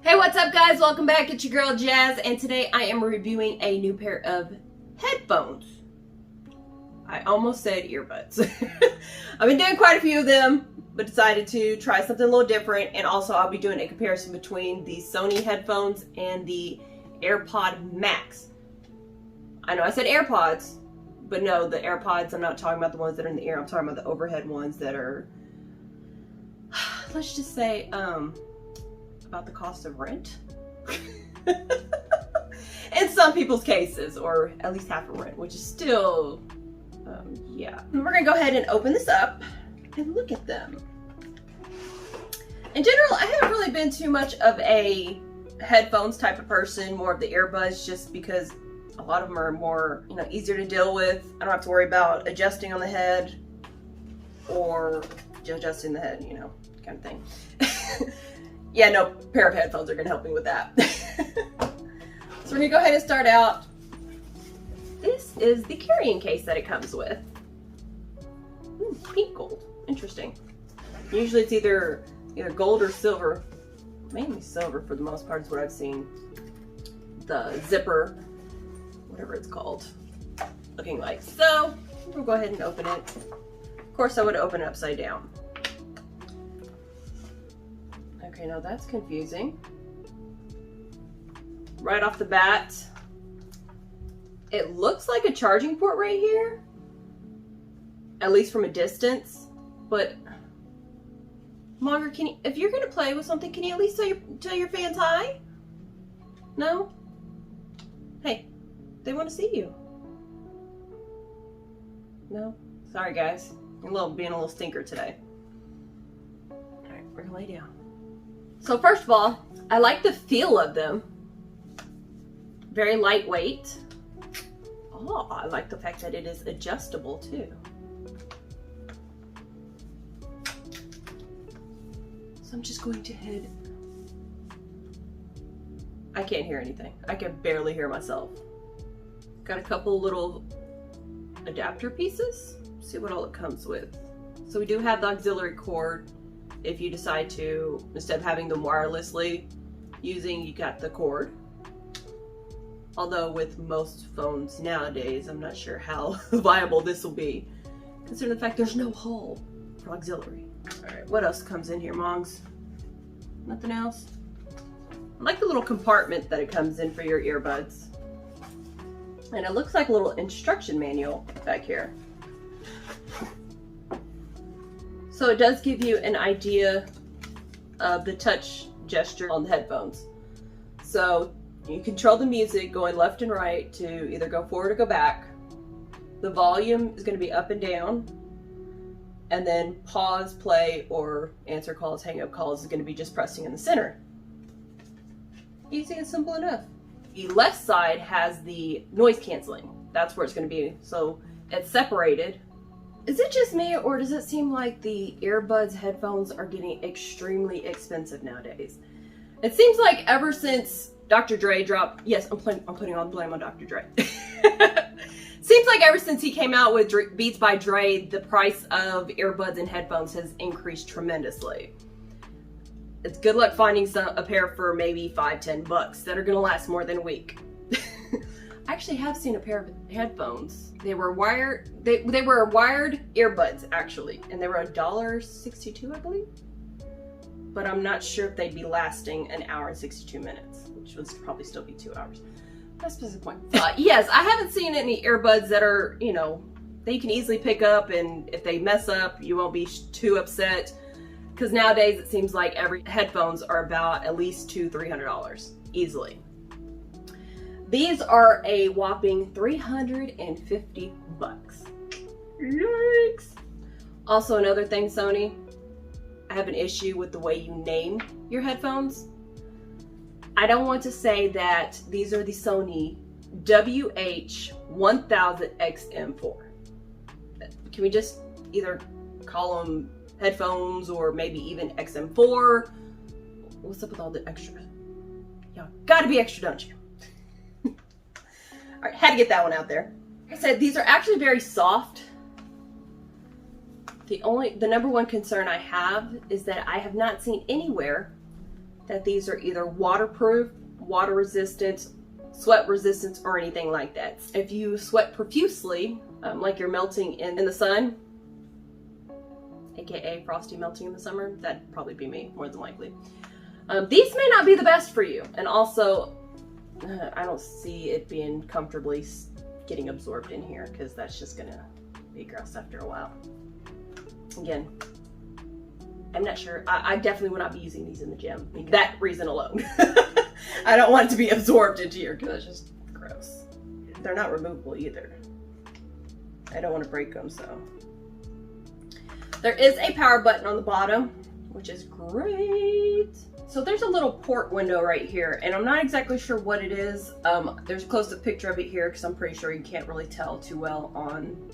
Hey, what's up guys? Welcome back. It's your girl Jazz, and today I am reviewing a new pair of headphones. I almost said earbuds. I've been doing quite a few of them, but decided to try something a little different, and also I'll be doing a comparison between the Sony headphones and the AirPod Max. I know I said AirPods, but no, the AirPods, I'm not talking about the ones that are in the ear. I'm talking about the overhead ones that are, let's just say, about the cost of rent in some people's cases, or at least half of rent, which is still yeah. We're gonna go ahead and open this up and look at them. In general, I haven't really been too much of a headphones type of person, more of the earbuds, just because a lot of them are more, you know, easier to deal with. I don't have to worry about adjusting on the head or adjusting the head, you know, kind of thing. Yeah, no pair of headphones are gonna help me with that. So we're gonna go ahead and start out. This is the carrying case that it comes with. Pink gold, interesting. Usually it's either gold or silver, mainly silver for the most part is what I've seen. The zipper, whatever it's called, looking like. So we'll go ahead and open it. Of course I would open it upside down. Okay, now that's confusing. Right off the bat, it looks like a charging port right here, at least from a distance. But Monger, can you, if you're gonna play with something, can you at least tell your fans hi? No? Hey, they want to see you. No? Sorry guys, being a little stinker today. All right, we're gonna lay down. So first of all, I like the feel of them. Very lightweight. Oh, I like the fact that it is adjustable too. So I'm just going to head. I can't hear anything. I can barely hear myself. Got a couple little adapter pieces. See what all it comes with. So we do have the auxiliary cord. If you decide to, instead of having them wirelessly using, you got the cord. Although with most phones nowadays, I'm not sure how viable this will be, considering the fact there's no hole for auxiliary. All right, what else comes in here, Mongs? Nothing else? I like the little compartment that it comes in for your earbuds. And it looks like a little instruction manual back here. So it does give you an idea of the touch gesture on the headphones. So you control the music going left and right to either go forward or go back. The volume is going to be up and down. And then pause, play, or answer calls, hang up calls is going to be just pressing in the center. Easy and simple enough. The left side has the noise canceling. That's where it's going to be. So it's separated. Is it just me, or does it seem like the earbuds headphones are getting extremely expensive nowadays? It seems like ever since Dr. Dre dropped, yes, I'm putting all the blame on Dr. Dre. Seems like ever since he came out with Beats by Dre, the price of earbuds and headphones has increased tremendously. It's good luck finding a pair for maybe $5-10 that are gonna last more than a week. I actually have seen a pair of headphones. They were wired. They were wired earbuds actually, and they were $1.62, I believe. But I'm not sure if they'd be lasting an hour and 62 minutes, which would probably still be 2 hours. That's beside the point. Yes, I haven't seen any earbuds that are, you know, that you can easily pick up, and if they mess up, you won't be too upset. Because nowadays it seems like every headphones are about at least $200-300 easily. These are a whopping $350. Yikes! Also, another thing, Sony, I have an issue with the way you name your headphones. I don't want to say that these are the Sony WH-1000XM4. Can we just either call them headphones or maybe even XM4? What's up with all the extra? Y'all gotta be extra, don't you? All right, had to get that one out there. Like I said, these are actually very soft. The number one concern I have is that I have not seen anywhere that these are either waterproof, water resistant, sweat resistant, or anything like that. If you sweat profusely, like you're melting in the sun, aka frosty melting in the summer, that'd probably be me, more than likely. These may not be the best for you, and also I don't see it being comfortably getting absorbed in here, because that's just gonna be gross after a while. Again, I'm not sure. I definitely would not be using these in the gym, because that reason alone. I don't want it to be absorbed into here, because that's just gross. They're not removable either. I don't want to break them, so. There is a power button on the bottom, which is great. So there's a little port window right here, and I'm not exactly sure what it is. There's a close-up picture of it here, because I'm pretty sure you can't really tell too well on,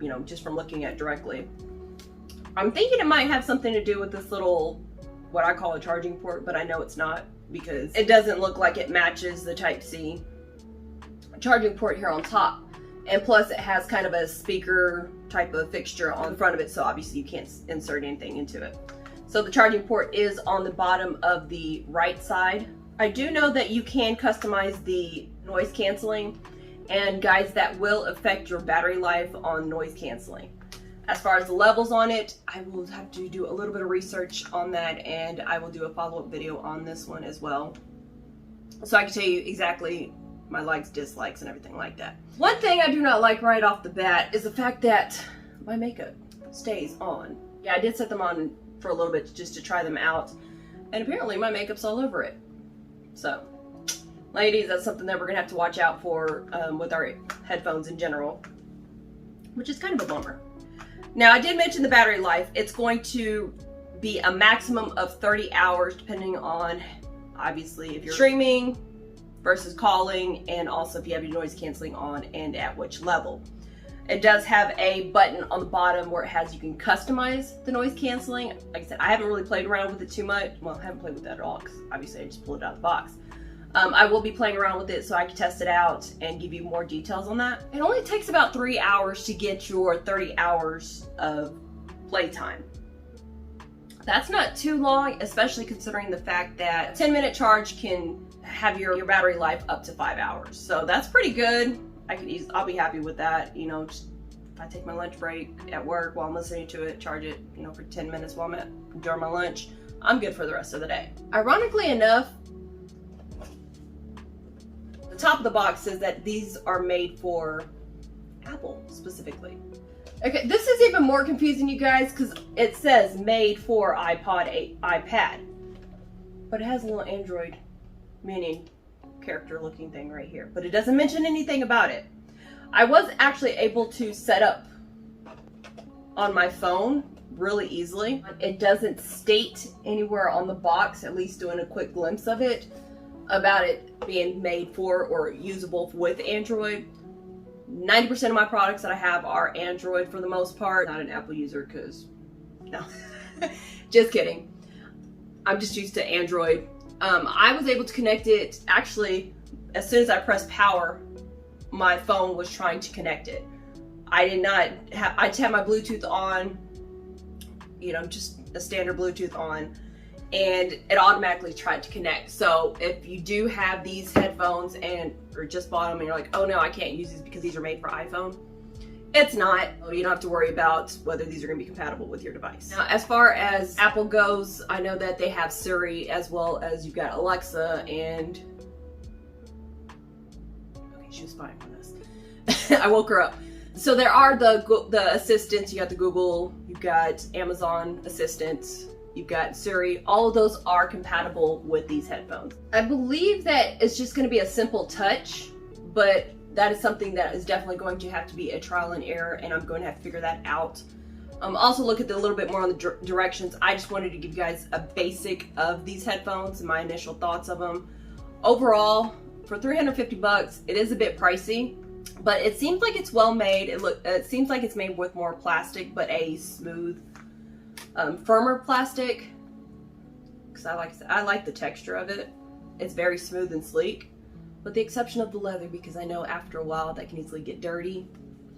you know, just from looking at it directly. I'm thinking it might have something to do with this little, what I call a charging port, but I know it's not, because it doesn't look like it matches the Type-C charging port here on top. And plus it has kind of a speaker type of fixture on the front of it, so obviously you can't insert anything into it. So the charging port is on the bottom of the right side. I do know that you can customize the noise canceling, and guys, that will affect your battery life on noise canceling. As far as the levels on it, I will have to do a little bit of research on that, and I will do a follow-up video on this one as well, so I can tell you exactly my likes, dislikes, and everything like that. One thing I do not like right off the bat is the fact that my makeup stays on. Yeah, I did set them on for a little bit just to try them out, and apparently my makeup's all over it. So, ladies, that's something that we're gonna have to watch out for with our headphones in general, which is kind of a bummer. Now, I did mention the battery life. It's going to be a maximum of 30 hours, depending on, obviously, if you're streaming versus calling, and also if you have your noise canceling on and at which level. It does have a button on the bottom where it has, you can customize the noise canceling. Like I said, I haven't really played around with it too much. Well, I haven't played with that at all, because obviously I just pulled it out of the box. I will be playing around with it so I can test it out and give you more details on that. It only takes about 3 hours to get your 30 hours of playtime. That's not too long, especially considering the fact that a 10-minute charge can have your battery life up to 5 hours. So that's pretty good. I'll be happy with that. You know, just if I take my lunch break at work while I'm listening to it, charge it, you know, for 10 minutes while I'm during my lunch, I'm good for the rest of the day. Ironically enough, the top of the box says that these are made for Apple specifically. Okay, this is even more confusing, you guys, because it says made for iPod, iPad, but it has a little Android mini character looking thing right here, but it doesn't mention anything about it. I was actually able to set up on my phone really easily. It doesn't state anywhere on the box, at least doing a quick glimpse of it, about it being made for or usable with Android. 90% of my products that I have are Android for the most part. Not an Apple user, because no, just kidding. I'm just used to Android. I was able to connect it, actually, as soon as I pressed power, my phone was trying to connect it. I just had my Bluetooth on, you know, just a standard Bluetooth on, and it automatically tried to connect. So if you do have these headphones or just bought them and you're like, oh no, I can't use these because these are made for iPhone, it's not. You don't have to worry about whether these are going to be compatible with your device. Now, as far as Apple goes, I know that they have Siri, as well as you've got Alexa, and okay, she was fine on this. I woke her up. So there are the assistants. You got the Google, you've got Amazon Assistant, you've got Siri. All of those are compatible with these headphones. I believe that it's just going to be a simple touch, but that is something that is definitely going to have to be a trial and error, and I'm going to have to figure that out. Also look at a little bit more on the directions. I just wanted to give you guys a basic of these headphones and my initial thoughts of them. Overall, for 350 bucks, it is a bit pricey, but it seems like it's well made. It seems like it's made with more plastic, but a smooth, firmer plastic. Because I like the texture of it. It's very smooth and sleek. With the exception of the leather, because I know after a while that can easily get dirty,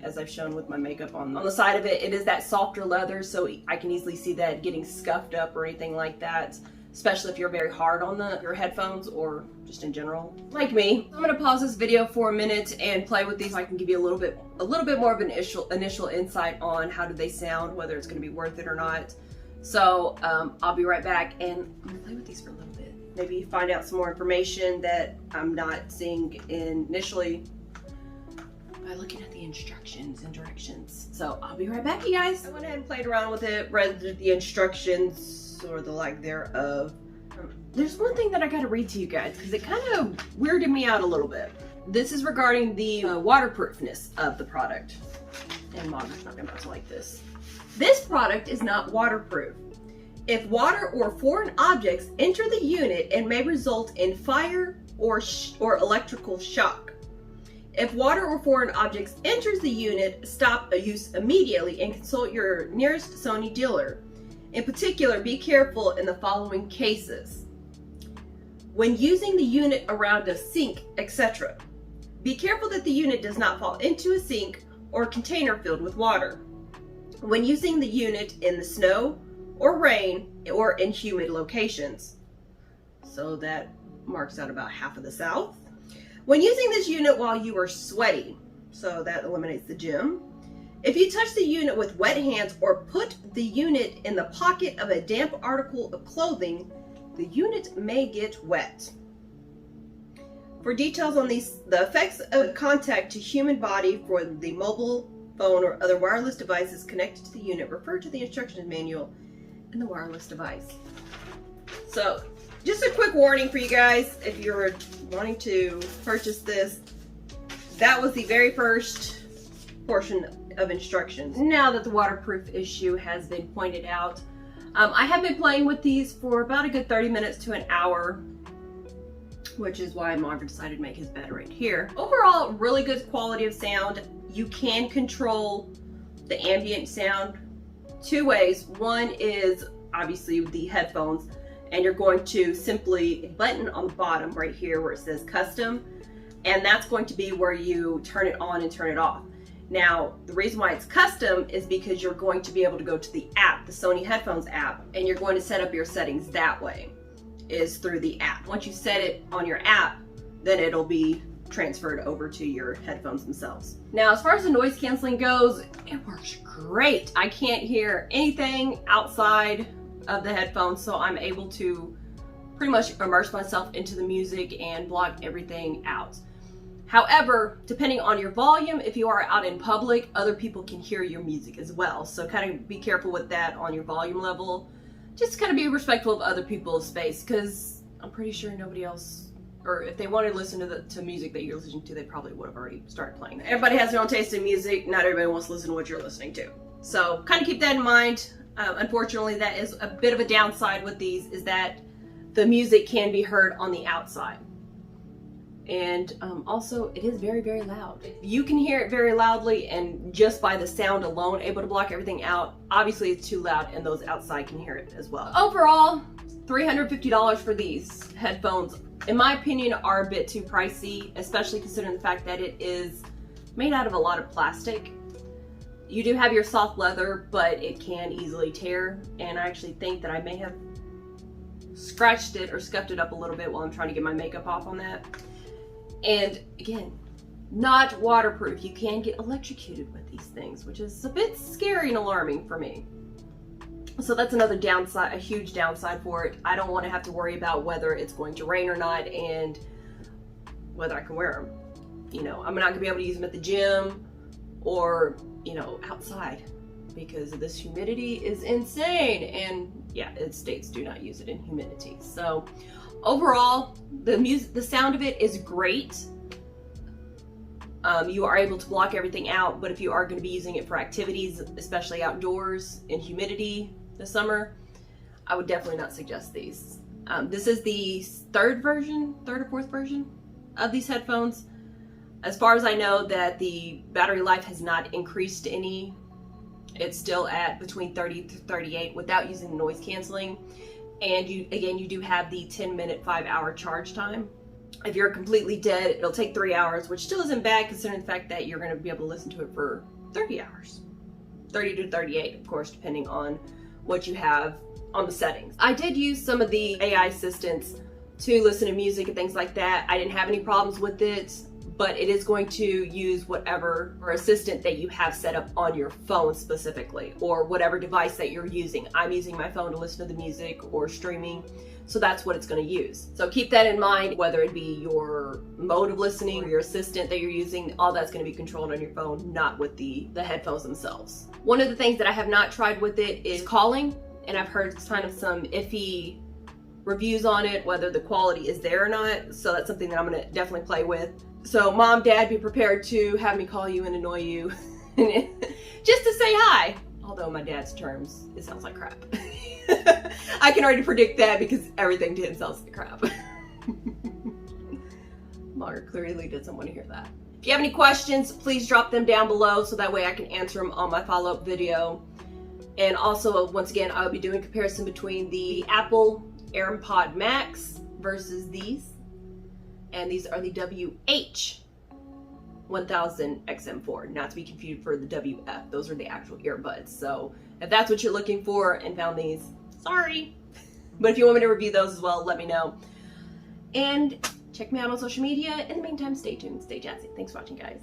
as I've shown with my makeup on the side of it. It is that softer leather, so I can easily see that getting scuffed up or anything like that. especially if you're very hard on your headphones or just in general, like me. I'm gonna pause this video for a minute and play with these so I can give you a little bit more of an initial insight on how do they sound, whether it's gonna be worth it or not. So I'll be right back, and I'm gonna play with these for a little bit. Maybe find out some more information that I'm not seeing initially by looking at the instructions and directions. So I'll be right back, you guys. I went ahead and played around with it, read the instructions or the lack thereof. There's one thing that I gotta read to you guys because it kind of weirded me out a little bit. This is regarding the waterproofness of the product. And Margaret's not gonna like this. This product is not waterproof. If water or foreign objects enter the unit, it may result in fire or electrical shock. If water or foreign objects enters the unit, stop use immediately and consult your nearest Sony dealer. In particular, be careful in the following cases. When using the unit around a sink, etc. Be careful that the unit does not fall into a sink or container filled with water. When using the unit in the snow or rain or in humid locations. So that marks out about half of the South. When using this unit while you are sweaty, so that eliminates the gym. If you touch the unit with wet hands or put the unit in the pocket of a damp article of clothing, the unit may get wet. For details on the effects of contact to human body for the mobile phone or other wireless devices connected to the unit, refer to the instructions manual in the wireless device. So, just a quick warning for you guys, if you're wanting to purchase this, that was the very first portion of instructions. Now that the waterproof issue has been pointed out, I have been playing with these for about a good 30 minutes to an hour, which is why Marvin decided to make his bed right here. Overall, really good quality of sound. You can control the ambient sound two ways. One is obviously with the headphones, and you're going to simply button on the bottom right here where it says custom, and that's going to be where you turn it on and turn it off. Now, the reason why it's custom is because you're going to be able to go to the app, the Sony headphones app, and you're going to set up your settings that way, is through the app. Once you set it on your app, then it'll be transferred over to your headphones themselves. Now, as far as the noise canceling goes, it works great. I can't hear anything outside of the headphones, so I'm able to pretty much immerse myself into the music and block everything out. However, depending on your volume, if you are out in public, other people can hear your music as well. So kind of be careful with that on your volume level. Just kind of be respectful of other people's space, because I'm pretty sure nobody else, or if they wanted to listen to music that you're listening to, they probably would have already started playing. Everybody has their own taste in music. Not everybody wants to listen to what you're listening to. So kind of keep that in mind. Unfortunately, that is a bit of a downside with these, is that the music can be heard on the outside. And also, it is very, very loud. If you can hear it very loudly and just by the sound alone able to block everything out, obviously it's too loud and those outside can hear it as well. Overall, $350 for these headphones, in my opinion, are a bit too pricey, especially considering the fact that it is made out of a lot of plastic. You do have your soft leather, but it can easily tear, and I actually think that I may have scratched it or scuffed it up a little bit while I'm trying to get my makeup off on that. And again, not waterproof. You can get electrocuted with these things, which is a bit scary and alarming for me. So that's another downside, a huge downside for it. I don't want to have to worry about whether it's going to rain or not and whether I can wear them. You know, I'm not going to be able to use them at the gym or, you know, outside, because this humidity is insane. And yeah, it states do not use it in humidity. So overall, the sound of it is great. You are able to block everything out, but if you are going to be using it for activities, especially outdoors in humidity this summer, I would definitely not suggest these. This is the third or fourth version of these headphones. As far as I know, that the battery life has not increased any. It's still at between 30 to 38 without using the noise canceling. And you do have the 10-minute, 5-hour charge time. If you're completely dead, it'll take 3 hours, which still isn't bad considering the fact that you're going to be able to listen to it for 30 hours. 30 to 38, of course, depending on what you have on the settings. I did use some of the AI assistants to listen to music and things like that. I didn't have any problems with it, but it is going to use whatever or assistant that you have set up on your phone specifically, or whatever device that you're using. I'm using my phone to listen to the music or streaming, so that's what it's going to use. So keep that in mind, whether it be your mode of listening or your assistant that you're using, all that's going to be controlled on your phone, not with the headphones themselves. One of the things that I have not tried with it is calling, and I've heard kind of some iffy reviews on it, whether the quality is there or not, so that's something that I'm going to definitely play with. So Mom, Dad, be prepared to have me call you and annoy you just to say hi. Although my dad's terms, it sounds like crap. I can already predict that because everything to him sounds like crap. Mark clearly doesn't want to hear that. If you have any questions, please drop them down below so that way I can answer them on my follow-up video. And also, once again, I'll be doing a comparison between the Apple AirPod Max versus these. And these are the WH-1000XM4, not to be confused for the WF. Those are the actual earbuds. So if that's what you're looking for and found these, sorry. But if you want me to review those as well, let me know. And check me out on social media. In the meantime, stay tuned, stay jazzy. Thanks for watching, guys.